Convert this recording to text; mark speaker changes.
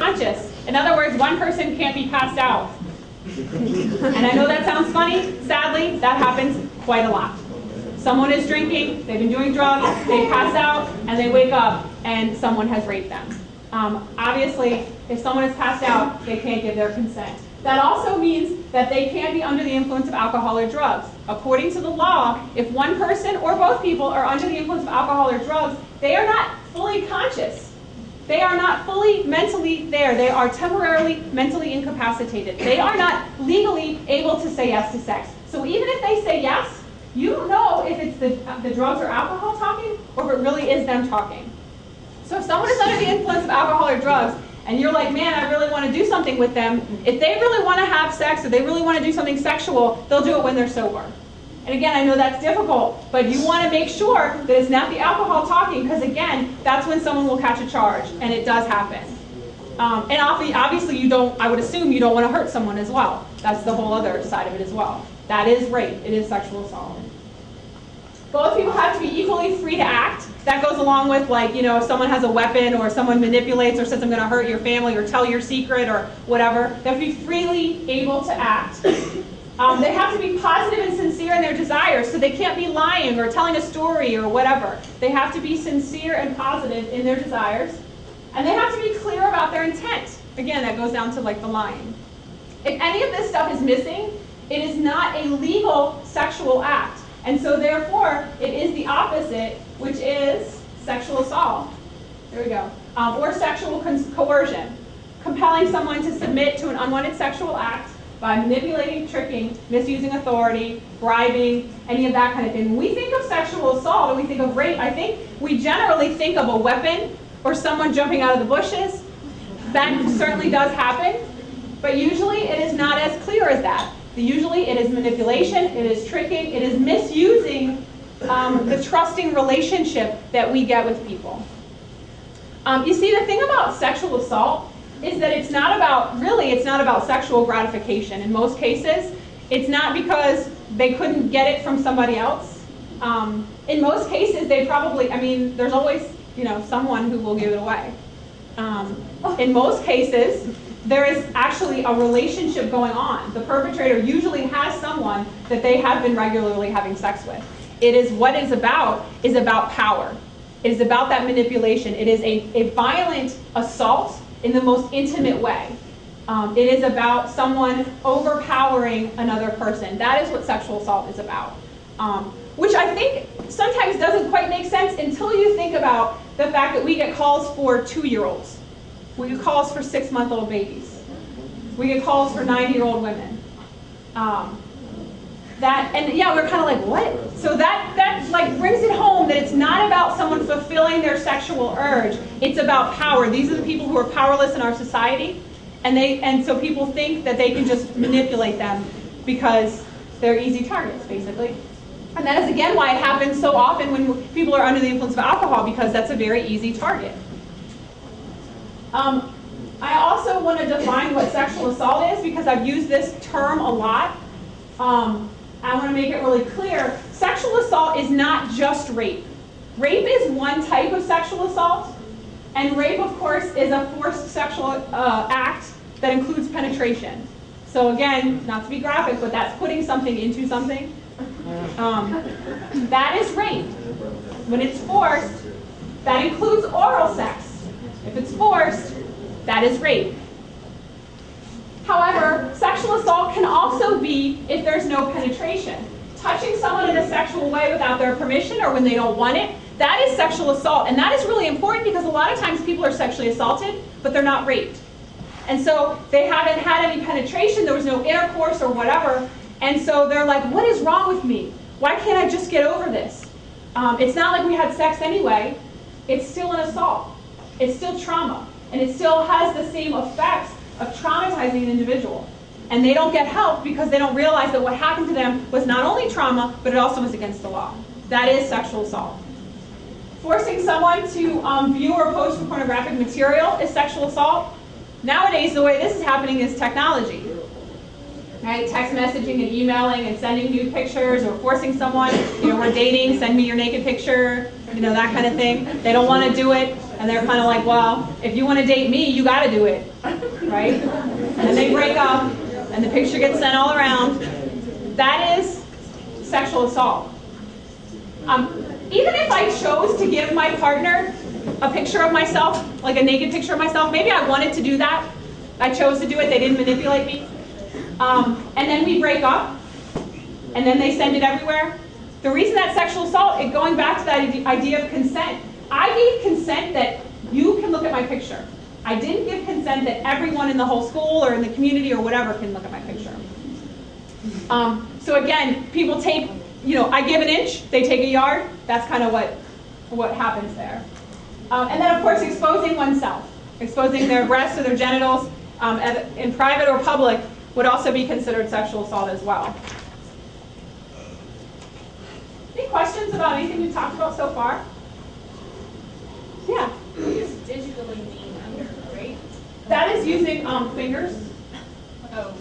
Speaker 1: conscious. In other words, one person can't be passed out. And I know that sounds funny. Sadly, that happens quite a lot. Someone is drinking, they've been doing drugs, they pass out, and they wake up and someone has raped them. Obviously, if someone is passed out, they can't give their consent. That also means that they can't be under the influence of alcohol or drugs. According to the law, if one person or both people are under the influence of alcohol or drugs, they are not fully conscious. They are not fully mentally there. They are temporarily mentally incapacitated. They are not legally able to say yes to sex. So even if they say yes, you don't know if it's the drugs or alcohol talking or if it really is them talking. So if someone is under the influence of alcohol or drugs, and you're like, man, I really want to do something with them, if they really want to have sex or they really want to do something sexual, they'll do it when they're sober. And again, I know that's difficult, but you want to make sure that it's not the alcohol talking, because again, that's when someone will catch a charge, and it does happen. And obviously you don't, I would assume you don't want to hurt someone as well. That's the whole other side of it as well. That is rape, it is sexual assault. Both people have to be equally free to act. That goes along with, like, you know, if someone has a weapon or someone manipulates or says I'm going to hurt your family or tell your secret or whatever, they have to be freely able to act. They have to be positive and sincere in their desires, so they can't be lying or telling a story or whatever. They have to be sincere and positive in their desires. And they have to be clear about their intent. Again, that goes down to like the lying. If any of this stuff is missing, it is not a legal sexual act. And so therefore, it is the opposite, which is sexual assault. There we go. Or sexual coercion. Compelling someone to submit to an unwanted sexual act by manipulating, tricking, misusing authority, bribing, any of that kind of thing. When we think of sexual assault and we think of rape, I think we generally think of a weapon or someone jumping out of the bushes. That certainly does happen, but usually it is not as clear as that. Usually it is manipulation, it is tricking, it is misusing the trusting relationship that we get with people. You see, the thing about sexual assault is that it's not about sexual gratification. In most cases, it's not because they couldn't get it from somebody else. In most cases, they probably, I mean, there's always, you know, someone who will give it away. In most cases, there is actually a relationship going on. The perpetrator usually has someone that they have been regularly having sex with. It is what is about power. It is about that manipulation. It is a violent assault in the most intimate way. It is about someone overpowering another person. That is what sexual assault is about. Which I think sometimes doesn't quite make sense until you think about the fact that we get calls for 2-year-olds. We get calls for 6-month-old babies. We get calls for 90-year-old women. We're kind of like, what? So that like brings it home that it's not about someone fulfilling their sexual urge. It's about power. These are the people who are powerless in our society, and so people think that they can just manipulate them because they're easy targets, basically. And that is again why it happens so often when people are under the influence of alcohol, because that's a very easy target. I also want to define what sexual assault is because I've used this term a lot. I want to make it really clear. Sexual assault is not just rape. Rape is one type of sexual assault, and rape, of course, is a forced sexual act that includes penetration. So again, not to be graphic, but that's putting something into something. That is rape. When it's forced, that includes oral sex. If it's forced, that is rape. However, sexual assault can also be if there's no penetration. Touching someone in a sexual way without their permission or when they don't want it, that is sexual assault. And that is really important because a lot of times people are sexually assaulted, but they're not raped. And so they haven't had any penetration, there was no intercourse or whatever, and so they're like, what is wrong with me? Why can't I just get over this? It's not like we had sex anyway. It's still an assault. It's still trauma. And it still has the same effects of traumatizing an individual. And they don't get help because they don't realize that what happened to them was not only trauma, but it also was against the law. That is sexual assault. Forcing someone to view or post for pornographic material is sexual assault. Nowadays, the way this is happening is technology. Right? Text messaging and emailing and sending nude pictures, or forcing someone, we're dating, send me your naked picture, that kind of thing. They don't want to do it, And they're kind of like, well, if you want to date me, you got to do it, right? And they break up, and the picture gets sent all around. That is sexual assault. Even if I chose to give my partner a picture of myself, like a naked picture of myself, maybe I wanted to do that. I chose to do it, they didn't manipulate me. And then we break up, and then they send it everywhere. The reason that's sexual assault, going back to that idea of consent, I gave consent that you can look at my picture. I didn't give consent that everyone in the whole school or in the community or whatever can look at my picture. So again, people take, I give an inch, they take a yard. That's kind of what happens there. And then of course exposing oneself, exposing their breasts or their genitals in private or public would also be considered sexual assault as well. Any questions about anything we've talked about so far? Yeah?
Speaker 2: Just digitally being under, right?
Speaker 1: That is using fingers.
Speaker 2: Oh.